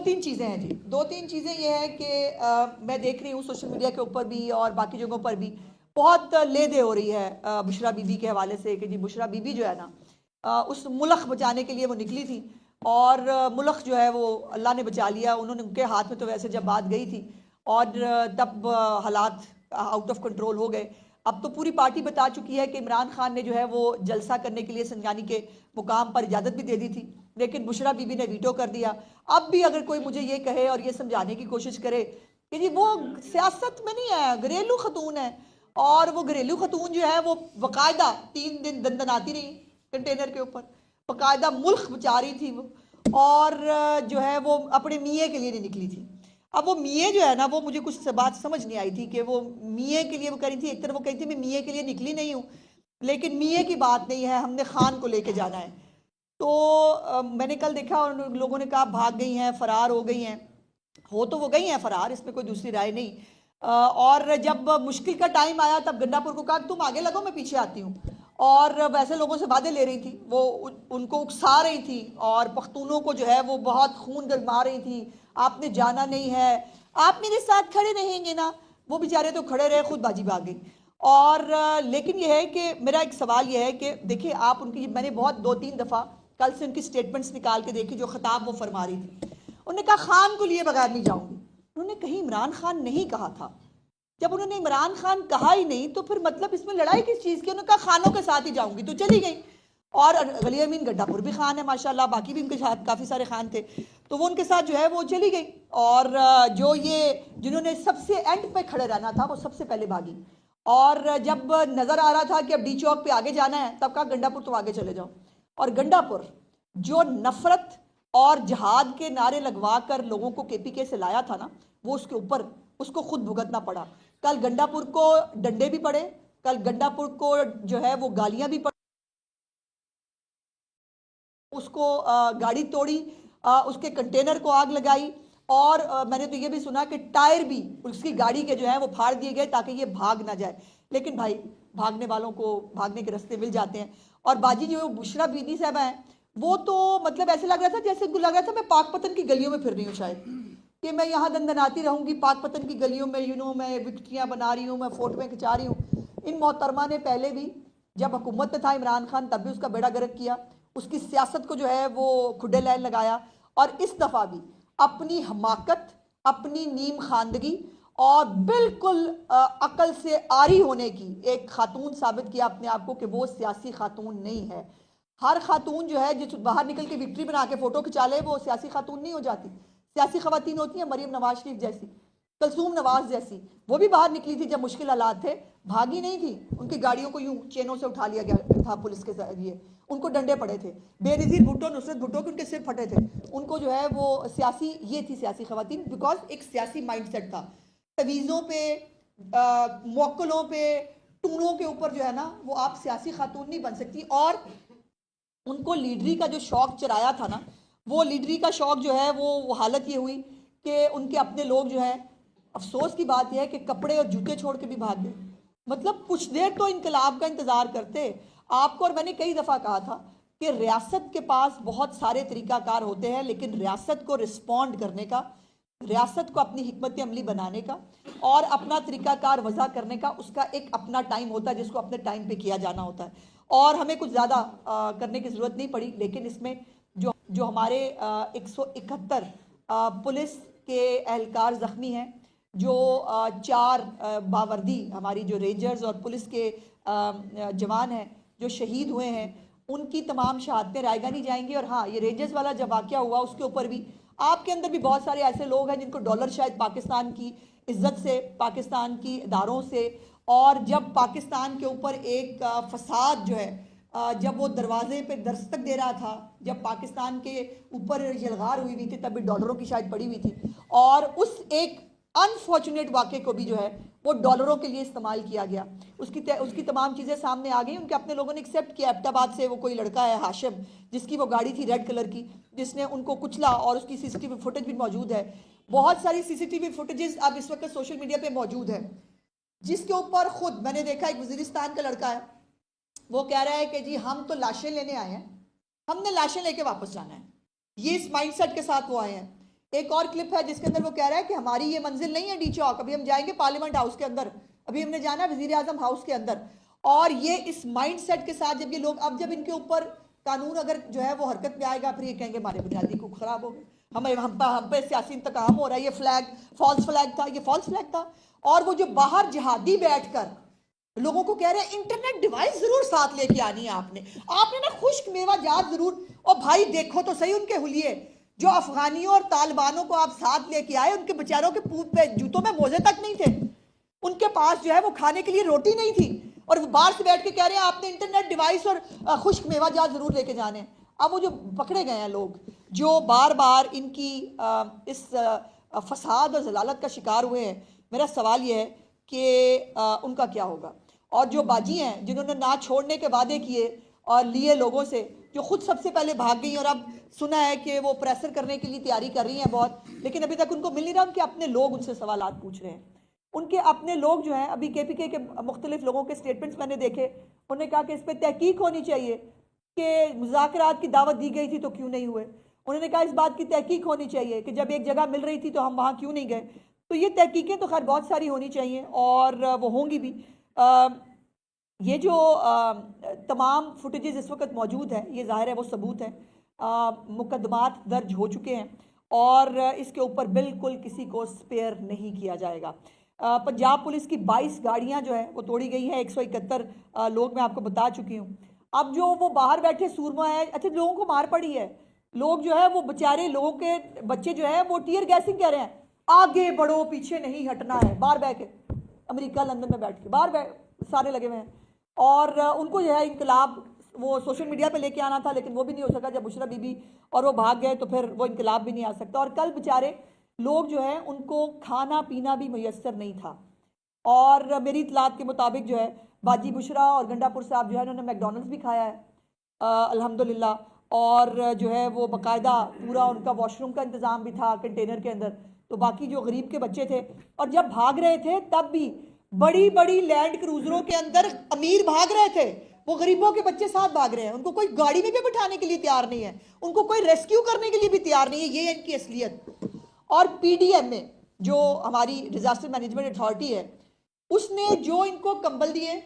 तीन चीज़ें हैं जी। दो तीन चीज़ें ये हैं कि मैं देख रही हूँ सोशल मीडिया के ऊपर भी और बाकी जगहों पर भी बहुत ले दे हो रही है बुशरा बीबी के हवाले से कि जी बुशरा बीबी जो है ना उस मुल्क बचाने के लिए वो निकली थी और मुल्क जो है वो अल्लाह ने बचा लिया। उन्होंने उनके हाथ में तो वैसे जब बात गई थी और तब हालात आउट ऑफ कंट्रोल हो गए। अब तो पूरी पार्टी बता चुकी है कि इमरान खान ने जो है वो जलसा करने के लिए संजानी के मुकाम पर इजाज़त भी दे दी थी, लेकिन बुशरा बीबी ने वीटो कर दिया। अब भी अगर कोई मुझे ये कहे और ये समझाने की कोशिश करे कि जी वो सियासत में नहीं है, घरेलू खतून है, और वो घरेलू खतून जो है वो बाकायदा 3 दिन दंदनाती रही कंटेनर के ऊपर, बाकायदा मुल्क बचा रही थी वो, और जो है वो अपने मियाँ के लिए नहीं निकली थी। अब वो मियाँ जो है ना, वो मुझे कुछ बात समझ नहीं आई थी कि वो मियाँ के लिए वो करी थी। एक तरफ वो कही थी मैं मियाँ के लिए निकली नहीं हूँ, लेकिन मियाँ की बात नहीं है, हमने खान को लेके जाना है। तो मैंने कल देखा और लोगों ने कहा भाग गई हैं, फरार हो गई हैं। हो तो वो गई हैं फरार, इसमें कोई दूसरी राय नहीं। और जब मुश्किल का टाइम आया तब गंडापुर को कहा तुम आगे लगो मैं पीछे आती हूँ, और वैसे लोगों से वादे ले रही थी वो, उनको उकसा रही थी और पख्तूनों को जो है वो बहुत खून गरमा रही थी। आपने जाना नहीं है, आप मेरे साथ खड़े रहेंगे ना। वो बेचारे तो खड़े रहे, खुद बाजी भाग गई। और लेकिन यह है कि मेरा एक सवाल यह है कि देखिए आप उनकी, मैंने बहुत 2-3 दफ़ा कल से उनकी स्टेटमेंट्स निकाल के देखी जो खिताब वो फरमा रही थी। उन्होंने कहा खान को लिए बगैर नहीं जाऊंगी। उन्होंने कहीं इमरान खान नहीं कहा था। जब उन्होंने इमरान खान कहा ही नहीं तो फिर मतलब इसमें लड़ाई किस चीज़ की। उन्होंने कहा खानों के साथ ही जाऊंगी, तो चली गई। और गली अमीन गड्ढापुर भी खान है माशाल्लाह, बाकी भी उनके साथ काफ़ी सारे खान थे, तो वो उनके साथ जो है वो चली गई। और जो ये जिन्होंने सबसे एंड पे खड़े रहना था वो सबसे पहले भागी। और जब नज़र आ रहा था कि अब डी चौक पे आगे जाना है तब कहा गंडापुर तुम आगे चले जाओ। और गंडापुर जो नफरत और जहाद के नारे लगवा कर लोगों को केपीके से लाया था ना, वो उसके ऊपर उसको खुद भुगतना पड़ा। कल गंडापुर को डंडे भी पड़े, कल गंडापुर को जो है वो गालियां भी पड़ी, उसको गाड़ी तोड़ी, उसके कंटेनर को आग लगाई, और मैंने तो ये भी सुना कि टायर भी उसकी गाड़ी के जो है वो फाड़ दिए गए ताकि ये भाग ना जाए। लेकिन भाई भागने वालों को भागने के रास्ते मिल जाते हैं। और बाजी जो बुशरा बीदी साहब हैं, वो तो मतलब ऐसे लग रहा था जैसे उनको लग रहा था मैं पाकपतन की गलियों में फिर रही हूँ शायद, कि मैं यहाँ दंदनाती रहूँगी पाकपतन की गलियों में, मैं विकटियाँ बना रही हूँ, मैं फोटोएं खिंचा रही हूँ। इन मोहतरमा ने पहले भी जब हुकूमत में था इमरान खान तब भी उसका बेड़ा गर्क किया, उसकी सियासत को जो है वो खुडे लैन लगाया। और इस दफ़ा भी अपनी हमाकत, अपनी नीम खानदगी और बिल्कुल अकल से आरी होने की एक खातून साबित किया अपने आप को कि वो सियासी खातून नहीं है। हर खातून जो है जिस बाहर निकल के विक्ट्री बना के फोटो खिंचा ले वो सियासी खातून नहीं हो जाती। सियासी खवातीन होती हैं मरीम नवाज शरीफ जैसी, कलसूम नवाज जैसी। वो भी बाहर निकली थी जब मुश्किल हालात थे, भागी नहीं थी, उनकी गाड़ियों को यूं चेनों से उठा लिया गया था पुलिस के जरिए, उनको डंडे पड़े थे। बेनज़ीर भुट्टो, नुसरत भुट्टो के उनके सिर फटे थे, उनको जो है वो सियासी, ये थी सियासी खवातीन, बिकॉज एक सियासी माइंडसेट था। तवीज़ों पे, मौक्कलों पे, टूनों के ऊपर जो है ना वो आप सियासी खातून नहीं बन सकती। और उनको लीडरी का जो शौक चराया था ना, वो लीडरी का शौक जो है वो हालत ये हुई कि उनके अपने लोग जो है, अफसोस की बात यह है कि कपड़े और जूते छोड़ के भी भाग गए। मतलब कुछ देर तो इनकलाब का इंतज़ार करते। आपको और मैंने कई दफ़ा कहा था कि रियासत के पास बहुत सारे तरीक़ाकार होते हैं, लेकिन रियासत को रिस्पॉन्ड करने का, रियासत को अपनी हिकमत अमली बनाने का और अपना तरीक़ाकार वज़ा करने का उसका एक अपना टाइम होता है जिसको अपने टाइम पे किया जाना होता है। और हमें कुछ ज़्यादा करने की ज़रूरत नहीं पड़ी, लेकिन इसमें जो जो हमारे 171 पुलिस के एहलकार ज़ख्मी हैं, जो 4 बावर्दी हमारी जो रेंजर्स और पुलिस के जवान हैं जो शहीद हुए हैं, उनकी तमाम शहादतें रायगा नहीं जाएंगी। और हाँ, ये रेंजर्स वाला जब वाक़या हुआ उसके ऊपर भी आपके अंदर भी बहुत सारे ऐसे लोग हैं जिनको डॉलर शायद पाकिस्तान की इज्जत से, पाकिस्तान की इदारों से, और जब पाकिस्तान के ऊपर एक फसाद जो है, जब वो दरवाजे पे दस्तक दे रहा था, जब पाकिस्तान के ऊपर यलगार हुई थी तब भी डॉलरों की शायद पड़ी हुई थी, और उस एक अनफॉर्चुनेट वाक़े को भी जो है वो डॉलरों के लिए इस्तेमाल किया गया। उसकी तमाम चीज़ें सामने आ गई। उनके अपने लोगों ने एक्सेप्ट किया। एबटाबाद से वो कोई लड़का है हाशिम, जिसकी वो गाड़ी थी रेड कलर की, जिसने उनको कुचला, और उसकी सीसीटीवी फुटेज भी मौजूद है। बहुत सारी सीसीटीवी फुटेजेस अब इस वक्त सोशल मीडिया पे मौजूद है, जिसके ऊपर खुद मैंने देखा एक वजीरिस्तान का लड़का है, वो कह रहा है कि जी हम तो लाशें लेने आए हैं, हमने लाशें लेके वापस जाना है। ये इस माइंडसेट के साथ वो आए हैं। एक और क्लिप है जिसके अंदर वो कह रहा है कि हमारी ये मंजिल नहीं है डी चौक, अभी हम जाएंगे पार्लियामेंट हाउस के अंदर, अभी हमने जाना है वजीर आजम हाउस के अंदर। और ये इस माइंड सेट के साथ जब ये लोग, अब जब इनके ऊपर कानून अगर जो है वो हरकत में आएगा, फिर ये कहेंगे हमारे बुनियादी को खराब हो गए, हम पे सियासी इंतकाम हो रहा है, ये फ्लैग फॉल्स फ्लैग था, ये फॉल्स फ्लैग था। और वो जो बाहर जिहादी बैठकर लोगों को कह रहे हैं इंटरनेट डिवाइस जरूर साथ लेके आनी है आपने ना खुश्क मेवा जात जरूर। और भाई देखो तो सही उनके हुलिये, जो अफगानियों और तालिबानों को आप साथ लेके आए, उनके बेचारों के पूत पे जूतों में मोजे तक नहीं थे, उनके पास जो है वो खाने के लिए रोटी नहीं थी, और बाहर से बैठ के कह रहे हैं आपने इंटरनेट डिवाइस और खुश्क मेवा जात जरूर लेके जाने। अब वो जो पकड़े गए हैं लोग जो बार बार इनकी इस फसाद और जलालत का शिकार हुए हैं, मेरा सवाल यह है कि उनका क्या होगा। और जो बाजी हैं जिन्होंने ना छोड़ने के वादे किए और लिए लोगों से, जो खुद सबसे पहले भाग गई, और अब सुना है कि वो प्रेशर करने के लिए तैयारी कर रही हैं बहुत, लेकिन अभी तक उनको मिल नहीं रहा। उनके अपने लोग उनसे सवालात पूछ रहे हैं, उनके अपने लोग जो हैं, अभी KPK के मुख्तलिफ लोगों के स्टेटमेंट्स मैंने देखे, उन्होंने कहा कि इस पर तहकीक होनी चाहिए कि मुज़ाकरात की दावत दी गई थी तो क्यों नहीं हुए। उन्होंने कहा इस बात की तहकीक होनी चाहिए कि जब एक जगह मिल रही थी तो हम वहाँ क्यों नहीं गए। तो ये तहकीकें तो खैर बहुत सारी होनी चाहिए और वो होंगी भी। ये जो तमाम फुटेजेस इस वक्त मौजूद है, ये ज़ाहिर है वो सबूत है, मुकदमात दर्ज हो चुके हैं और इसके ऊपर बिल्कुल किसी को स्पेयर नहीं किया जाएगा। पंजाब पुलिस की 22 गाड़ियां जो है वो तोड़ी गई हैं, 171 लोग मैं आपको बता चुकी हूँ। अब जो वो बाहर बैठे सूरमा है, अच्छा लोगों को मार पड़ी है, लोग जो है वो बेचारे लोगों के बच्चे जो है वो टीयर गैसिंग कह रहे हैं, आगे बढ़ो पीछे नहीं हटना है, बाहर बैठ के अमेरिका लंदन में बैठ के बाहर सारे लगे हुए हैं। और उनको जो है इनकलाब वो सोशल मीडिया पे लेके आना था, लेकिन वो भी नहीं हो सका। जब बुशरा बीबी और वो भाग गए तो फिर वो इनकलाब भी नहीं आ सकता। और कल बेचारे लोग जो है उनको खाना पीना भी मुयस्सर नहीं था। और मेरी इतलात के मुताबिक जो है बाजी बुशरा और गंडापुर साहब जो है उन्होंने मैकडोनल्ड्स भी खाया है अल्हम्दुलिल्लाह, और जो है वो बाकायदा पूरा उनका वॉशरूम का इंतज़ाम भी था कंटेनर के अंदर। तो बाकी जो गरीब के बच्चे थे, और जब भाग रहे थे तब भी बड़ी बड़ी लैंड क्रूजरों के अंदर अमीर भाग रहे थे, वो गरीबों के बच्चे साथ भाग रहे हैं, उनको कोई गाड़ी में भी बिठाने के लिए तैयार नहीं है, उनको कोई रेस्क्यू करने के लिए भी तैयार नहीं है। ये है इनकी असलियत। और PDMA जो हमारी डिजास्टर मैनेजमेंट अथॉरिटी है, उसने जो इनको कंबल दिए,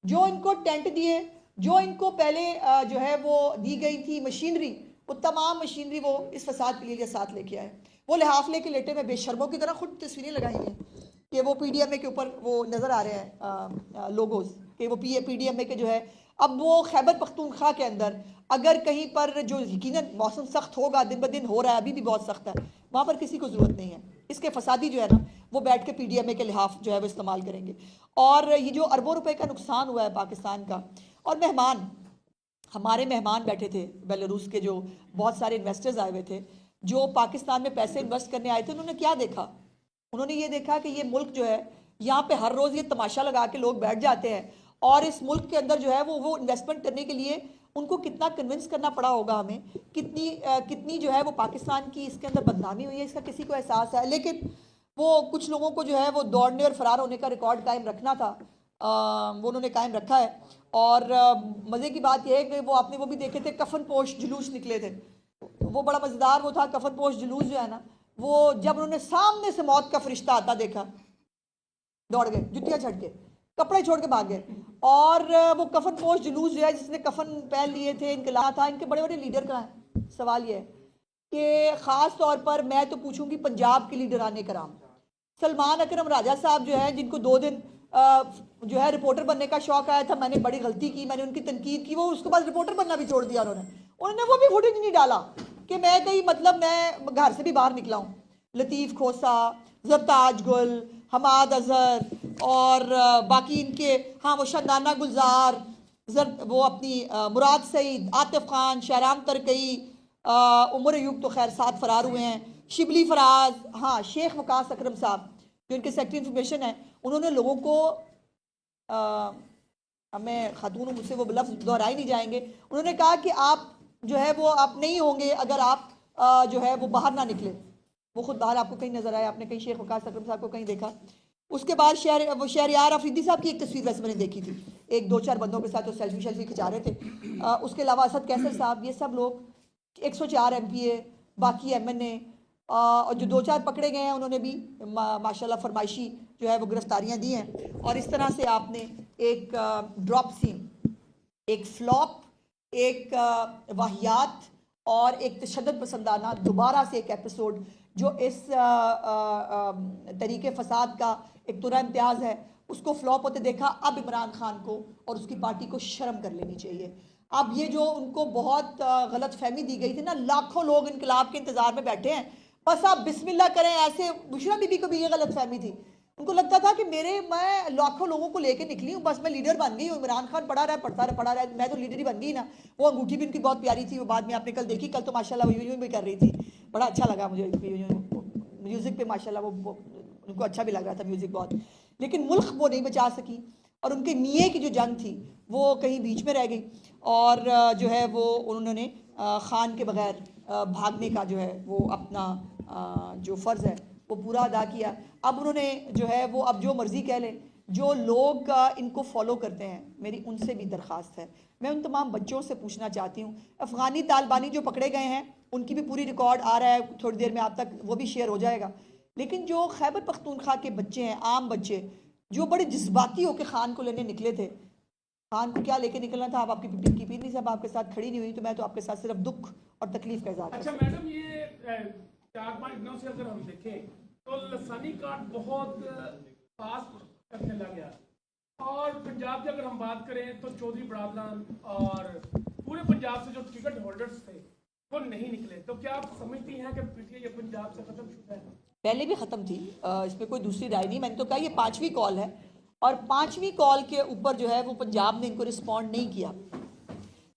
जो इनको टेंट दिए, जो इनको पहले जो है वो दी गई थी मशीनरी, वो तमाम मशीनरी वो इस फसाद के लिए साथ लेके आए। वो लिहाफ लेके लेटे में बेशर्मों की तरह खुद तस्वीरें लगाई हैं कि वो PDMA के ऊपर वो नज़र आ रहे हैं लोगोस कि वो PDMA के जो है। अब वो खैबर पख्तूनख्वा के अंदर अगर कहीं पर जो यकीनन मौसम सख्त होगा, दिन ब दिन हो रहा है, अभी भी बहुत सख्त है, वहाँ पर किसी को ज़रूरत नहीं है। इसके फसादी जो है ना वो बैठ के PDMA के लिहाफ जो है वो इस्तेमाल करेंगे। और ये जो अरबों रुपए का नुकसान हुआ है पाकिस्तान का, और हमारे मेहमान बैठे थे बेलारूस के, जो बहुत सारे इन्वेस्टर्स आए हुए थे जो पाकिस्तान में पैसे इन्वेस्ट करने आए थे, उन्होंने क्या देखा? उन्होंने ये देखा कि ये मुल्क जो है यहाँ पे हर रोज़ ये तमाशा लगा के लोग बैठ जाते हैं, और इस मुल्क के अंदर जो है वो इन्वेस्टमेंट करने के लिए उनको कितना कन्विंस करना पड़ा होगा हमें, कितनी जो है वो पाकिस्तान की इसके अंदर बदनामी हुई है, इसका किसी को एहसास है। लेकिन वो कुछ लोगों को जो है वो दौड़ने और फरार होने का रिकॉर्ड कायम रखना था, वो उन्होंने कायम रखा है। और मज़े की बात यह है कि वो आपने वो भी देखे थे, कफन पोश जुलूस निकले थे, वो बड़ा मज़ेदार वो था। कफन पोश जुलूस जो है ना, वो जब उन्होंने सामने से मौत का फरिश्ता आता देखा, दौड़ गए, जुतियाँ छड़ के, कपड़े छोड़ के भाग गए। और वो कफन पोश जुलूस जो है जिसने कफन पहन लिए थे, इनकलाब था, इनके बड़े बड़े लीडर कहाँ हैं? सवाल ये है कि ख़ास तौर पर मैं तो पूछूंगी पंजाब के लीडराने कराम, सलमान अकरम राजा साहब जो है, जिनको 2 दिन जो है रिपोर्टर बनने का शौक आया था, मैंने बड़ी गलती की, मैंने उनकी तनकीद की, वो उसके बाद रिपोर्टर बनना भी छोड़ दिया उन्होंने वो भी फुटेज नहीं डाला कि मैं कहीं मतलब मैं घर से भी बाहर निकला हूँ। लतीफ़ खोसा, ज़रताज गुल, हमाद अजहर और बाकी इनके, हाँ वो शंदाना गुलजार, वो अपनी मुराद सईद, आतिफ खान, शहराम तरकई, उमर अयूब तो खैर 7 फरार हुए हैं, शिबली फराज, हाँ शेख वकास अकरम साहब जो इनके सेक्रेटरी इंफॉर्मेशन है, उन्होंने लोगों को मैं खातून हूँ, मुझसे वो लफ्ज़ दोहराए नहीं जाएंगे, उन्होंने कहा कि आप जो है वो आप नहीं होंगे अगर आप जो है वो बाहर ना निकले। वो खुद बाहर आपको कहीं नजर आया, आपने कहीं शेख वकास अकरम साहब को कहीं देखा। उसके बाद शहरयार अफरीदी साहब की एक तस्वीर वैसे मैंने देखी थी, एक 2-4 बंदों के साथ वो सेल्फी खिंचा रहे थे। उसके अलावा असद कैसर साहब, ये सब लोग 104 MPA, बाकी MNA और जो 2-4 पकड़े गए हैं उन्होंने भी माशाल्लाह फरमाइशी जो है वो गिरफ्तारियां दी हैं। और इस तरह से आपने एक ड्रॉप सीन, एक फ्लॉप, एक वाहियात और एक तशद्दुद पसंदाना दोबारा से एक एपिसोड जो इस तरीके फसाद का एक तुरा इम्तियाज़ है उसको फ्लॉप होते देखा। अब इमरान खान को और उसकी पार्टी को शर्म कर लेनी चाहिए। अब ये जो उनको बहुत गलत फहमी दी गई थी ना, लाखों लोग इनकलाब के इंतजार में बैठे हैं, बस आप बिस्मिल्लाह करें। ऐसे बुशरा बीबी को भी ये गलत फहमी थी, उनको लगता था कि मैं लाखों लोगों को लेके निकली हूँ, बस मैं लीडर बन गई हूँ, इमरान खान पढ़ा रहा है पढ़ा रहा है, मैं तो लीडर ही बन गई ना। वो अंगूठी भी उनकी बहुत प्यारी थी, वो बाद में आपने कल देखी, कल तो माशाल्लाह वो यूं भी कर रही थी, बड़ा अच्छा लगा मुझे। म्यूज़िक पे माशाल्लाह वो उनको अच्छा भी लग रहा था म्यूज़िक बहुत, लेकिन मुल्क वो नहीं बचा सकी और उनके मियाँ की जो जंग थी वो कहीं बीच में रह गई। और जो है वो उन्होंने खान के बगैर भागने का जो है वो अपना जो फ़र्ज़ है वो पूरा अदा किया। अब उन्होंने जो है वो अब जो मर्ज़ी कह लें, जो लोग इनको फॉलो करते हैं, मेरी उनसे भी दरख्वास्त है, मैं उन तमाम बच्चों से पूछना चाहती हूँ, अफ़गानी तालिबानी जो पकड़े गए हैं उनकी भी पूरी रिकॉर्ड आ रहा है, थोड़ी देर में आप तक वो भी शेयर हो जाएगा। लेकिन जो खैबर पख्तूनख्वा के बच्चे हैं, आम बच्चे जो बड़े जज्बाती होकर खान को लेने निकले थे, खान को क्या लेके निकलना था, अब आपकी पीपी साहब आपके साथ खड़ी नहीं हुई, तो मैं तो आपके साथ सिर्फ दुख और तकलीफ का इज़हार। अच्छा मैडम, ये 4-5 दिनों से अगर हम देखें तो लसानी काट बहुत फास्ट करने लग गया। और पंजाब की अगर हम बात करें तो चौधरी बरादरान और पूरे पंजाब से जो टिकट होल्डर्स थे वो नहीं निकले, तो क्या आप समझती हैं कि पीटीआई पंजाब से खत्म शुदा है? पहले भी ख़त्म थी, इसमें कोई दूसरी राय नहीं। मैंने तो कहा ये 5वीं कॉल है और 5वीं कॉल के ऊपर जो है वो पंजाब ने इनको रिस्पॉन्ड नहीं किया।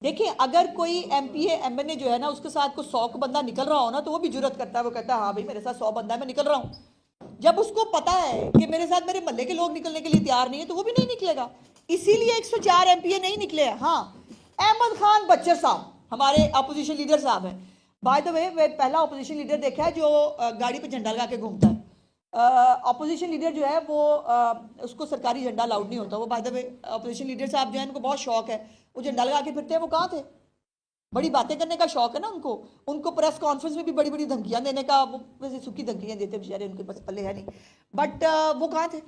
देखिए, अगर कोई एमपीए एमएनए जो है ना उसके साथ कोई 100 बंदा निकल रहा हो ना तो वो भी जुर्रत करता है, वो कहता है हाँ भाई मेरे साथ 100 बंदा है, मैं निकल रहा हूँ। जब उसको पता है कि मेरे साथ मेरे मोहल्ले के लोग निकलने के लिए तैयार नहीं है तो वो भी नहीं निकलेगा। इसीलिए 104 एमपीए नहीं निकले हैं। हाँ, अहमद खान बच्चर साहब हमारे अपोजिशन लीडर साहब हैं। बाय द वे, मैं पहला अपोजिशन लीडर देखा है जो गाड़ी पे झंडा लगा के घूमता है। अपोजिशन लीडर जो है वो उसको सरकारी झंडा अलाउड नहीं होता। वो by the way opposition leader साहब जो है उनको बहुत शौक है, वो झंडा लगा के फिरते हैं। वो कहाँ थे? बड़ी बातें करने का शौक है ना उनको प्रेस कॉन्फ्रेंस में भी बड़ी बड़ी धमकियां देने का, वो वैसे सूखी धमकियां देते बेचारे, उनके पास पल्ले है नहीं, बट वो कहाँ थे?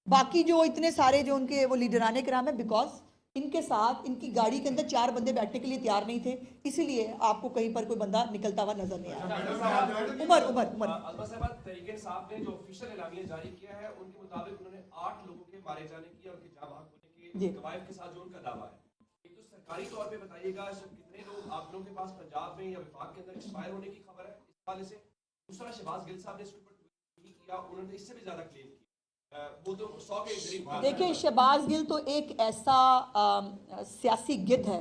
बाकी जो इतने सारे जो उनके वो लीडराने कराम है, बिकॉज इनके साथ इनकी गाड़ी के अंदर 4 बंदे बैठने के लिए तैयार नहीं थे, इसीलिए आपको कहीं पर कोई बंदा निकलता हुआ नजर नहीं आया। उमर तरीके साहब ने जो ऑफिशियल एलानिया जारी किया है उनके मुताबिक उन्होंने 8 लोगों के मारे जाने की और उनके जाँ भाग होने के गवाह के साथ जो उनका दावा है, एक तो सरकारी तौर पे बताइएगा कितने लोग आप लोगों के पास पंजाब में या विभाग के अंदर एक्सपायर होने की खबर है इस हवाले से। दूसरा, शहबाज गिल साहब ने इसके ऊपर ट्वीट किया, उन्होंने इससे भी ज्यादा क्लेम किया, वो तो 100 के करीब। देखिए, शहबाज गिल तो एक ऐसा सियासी गिद्ध है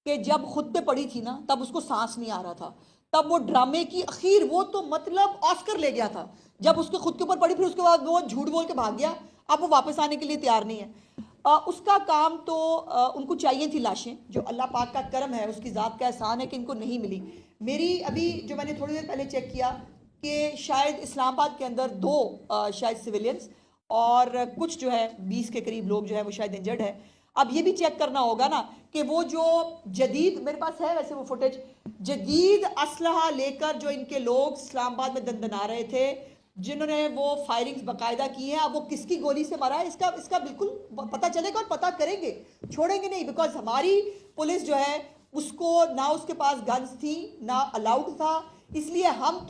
कि जब खुद पे पड़ी थी ना तब उसको सांस नहीं आ रहा था, तब वो ड्रामे की आखिर वो तो मतलब ऑस्कर ले गया था जब उसके खुद के ऊपर पड़ी, फिर उसके बाद वो झूठ बोल के भाग गया, अब वो वापस आने के लिए तैयार नहीं है। उसका काम तो उनको चाहिए थी लाशें, जो अल्लाह पाक का करम है, उसकी ज़ात का एहसान है कि इनको नहीं मिली। मेरी अभी जो मैंने थोड़ी देर पहले चेक किया कि शायद इस्लामाबाद के अंदर 2 शायद सिविलियंस और कुछ जो है 20 के करीब लोग जो है वो शायद इंजर्ड है। अब ये भी चेक करना होगा ना कि वो जो जदीद, मेरे पास है वैसे वो फुटेज, जदीद असलहा लेकर जो इनके लोग इस्लामाबाद में दंदना रहे थे, जिन्होंने वो फायरिंग्स बाकायदा की हैं, अब वो किसकी गोली से मारा है इसका बिल्कुल पता चलेगा और पता करेंगे, छोड़ेंगे नहीं। बिकॉज हमारी पुलिस जो है उसको ना उसके पास गन्स थी ना अलाउड था, इसलिए हम